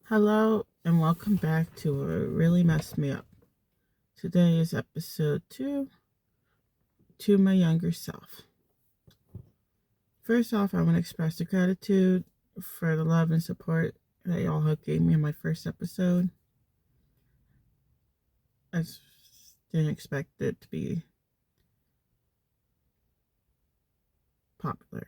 Hello and welcome back to What Really Messed Me Up. Today is episode 2, To My Younger Self. First off, I want to express the gratitude for the love and support that y'all have gave me in my first episode. I didn't expect it to be popular.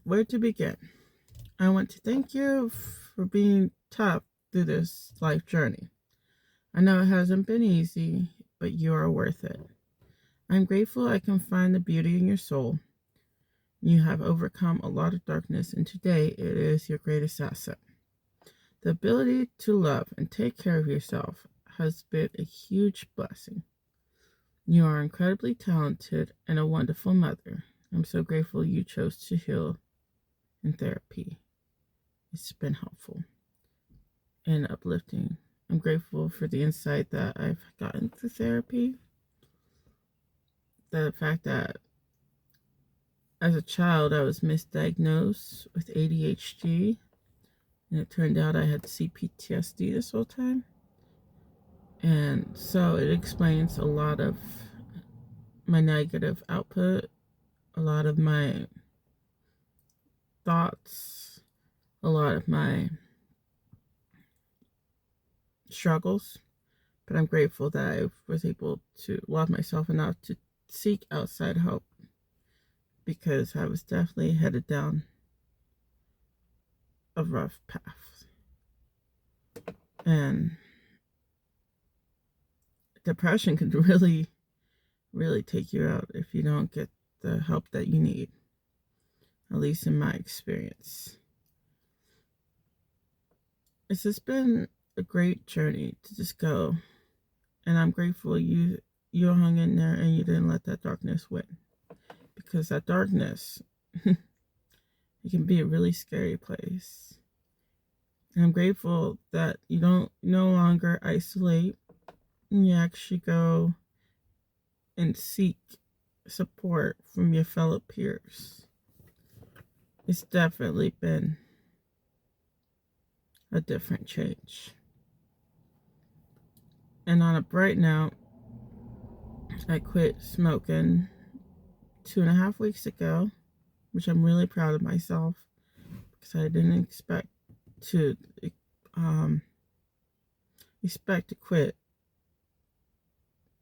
Where to begin? I want to thank you for being tough through this life journey. I know it hasn't been easy, but you are worth it. I'm grateful I can find the beauty in your soul. You have overcome a lot of darkness, and today it is your greatest asset. The ability to love and take care of yourself has been a huge blessing. You are incredibly talented and a wonderful mother. I'm so grateful you chose to heal in therapy. It's been helpful and uplifting. I'm grateful for the insight that I've gotten through therapy. The fact that as a child I was misdiagnosed with ADHD, and it turned out I had CPTSD this whole time. And so it explains a lot of my negative output, a lot of my thoughts, a lot of my struggles. But I'm grateful that I was able to love myself enough to seek outside help, because I was definitely headed down a rough path. And depression can really, really take you out if you don't get the help that you need, at least in my experience. It's just been a great journey to just go, and I'm grateful you hung in there and you didn't let that darkness win, because that darkness it can be a really scary place. And I'm grateful that you don't no longer isolate, and you actually go and seek support from your fellow peers. It's definitely been a different change. And on a bright note, I quit smoking 2.5 weeks ago, which I'm really proud of myself, because I didn't to expect to quit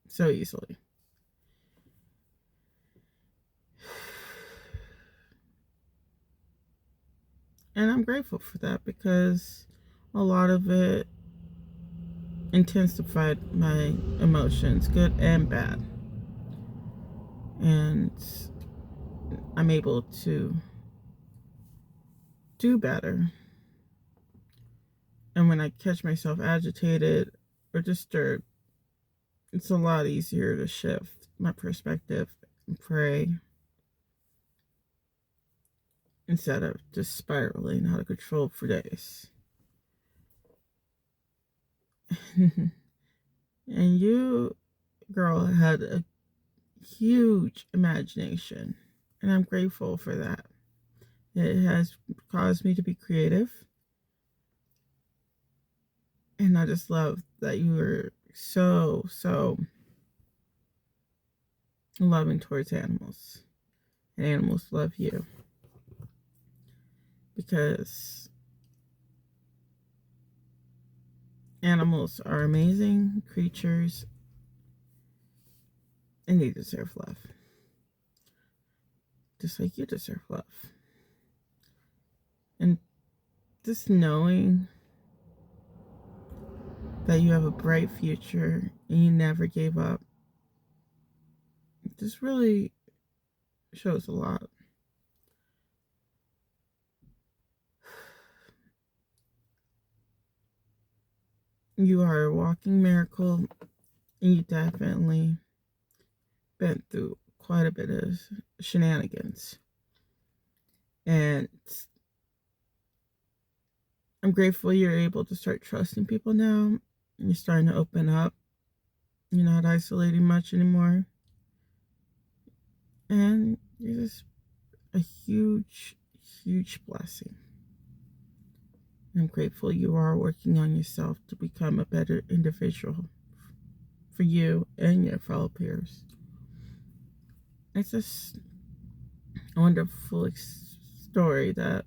so easily. And I'm grateful for that, because a lot of it intensified my emotions, good and bad. And I'm able to do better. And when I catch myself agitated or disturbed, it's a lot easier to shift my perspective and pray, instead of just spiraling out of control for days. And you, girl, had a huge imagination, and I'm grateful for that. It has caused me to be creative, and I just love that you were so loving towards animals, and animals love you, because animals are amazing creatures and they deserve love, just like you deserve love. And just knowing that you have a bright future and you never gave up, this really shows a lot. You are a walking miracle, and you definitely been through quite a bit of shenanigans. And I'm grateful you're able to start trusting people now, and you're starting to open up. You're not isolating much anymore. And you're just a huge blessing. I'm grateful you are working on yourself to become a better individual for you and your fellow peers. It's just a wonderful story that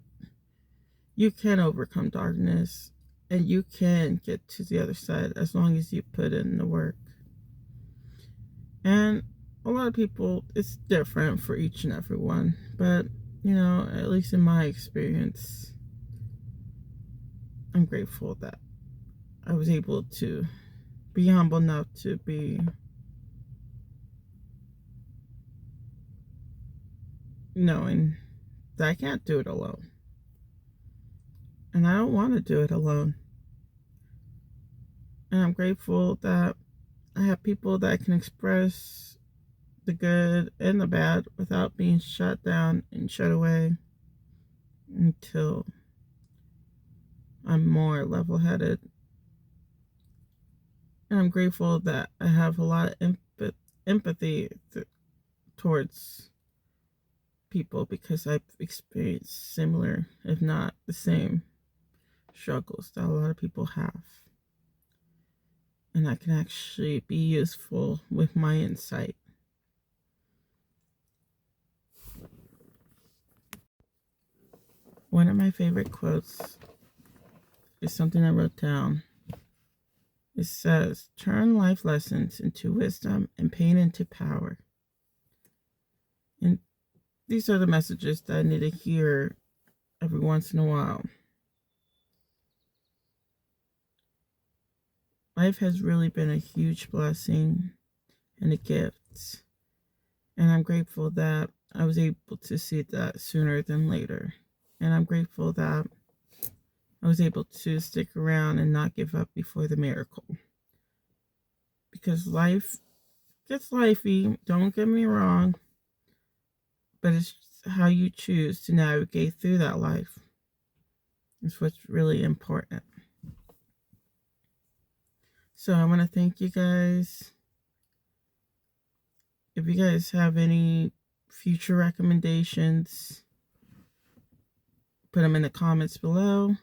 you can overcome darkness and you can get to the other side as long as you put in the work. And a lot of people, it's different for each and every one, but at least in my experience, I'm grateful that I was able to be humble enough to be knowing that I can't do it alone. And I don't want to do it alone. And I'm grateful that I have people that I can express the good and the bad without being shut down and shut away until I'm more level headed. And I'm grateful that I have a lot of empathy towards people because I've experienced similar, if not the same, struggles that a lot of people have. And I can actually be useful with my insight. One of my favorite quotes is something I wrote down. It says, "Turn life lessons into wisdom and pain into power." And these are the messages that I need to hear every once in a while. Life has really been a huge blessing and a gift. And I'm grateful that I was able to see that sooner than later. And I'm grateful that I was able to stick around and not give up before the miracle. Because life gets lifey, don't get me wrong, but it's how you choose to navigate through that life. It's what's really important. So I want to thank you guys. If you guys have any future recommendations, put them in the comments below.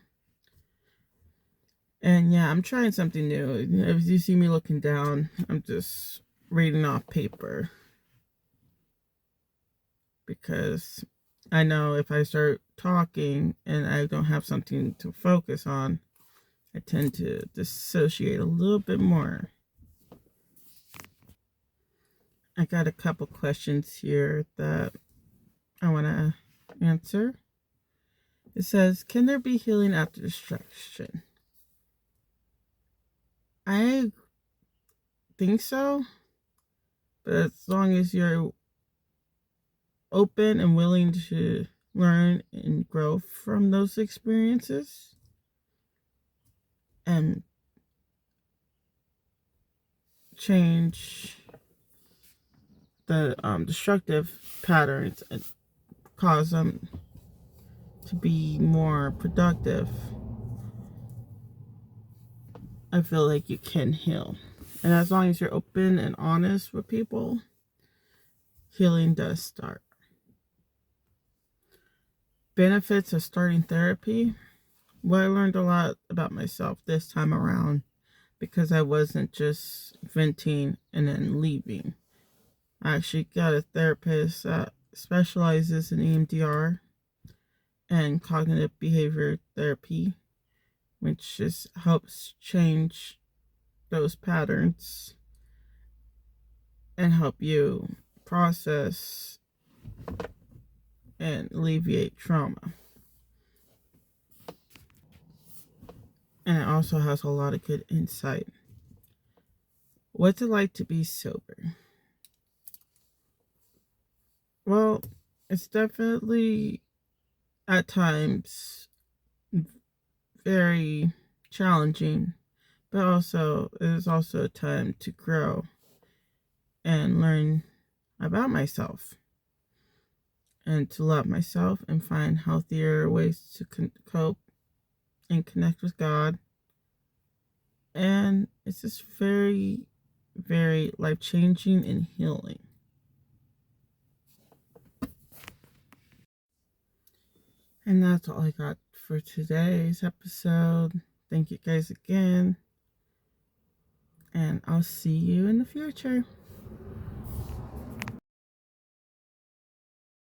And yeah, I'm trying something new. If you see me looking down, I'm just reading off paper. Because I know if I start talking and I don't have something to focus on, I tend to dissociate a little bit more. I got a couple questions here that I want to answer. It says, can there be healing after destruction? I think so, but as long as you're open and willing to learn and grow from those experiences and change the destructive patterns and cause them to be more productive, I feel like you can heal. And as long as you're open and honest with people, healing does start. Benefits of starting therapy. Well, I learned a lot about myself this time around because I wasn't just venting and then leaving. I actually got a therapist that specializes in EMDR and cognitive behavior therapy, which just helps change those patterns and help you process and alleviate trauma. And it also has a lot of good insight. What's it like to be sober? Well, it's definitely at times very challenging, but also it is also a time to grow and learn about myself and to love myself and find healthier ways to cope and connect with God. And it's just very, very life-changing and healing. And that's all I got for today's episode. Thank you guys again. And I'll see you in the future.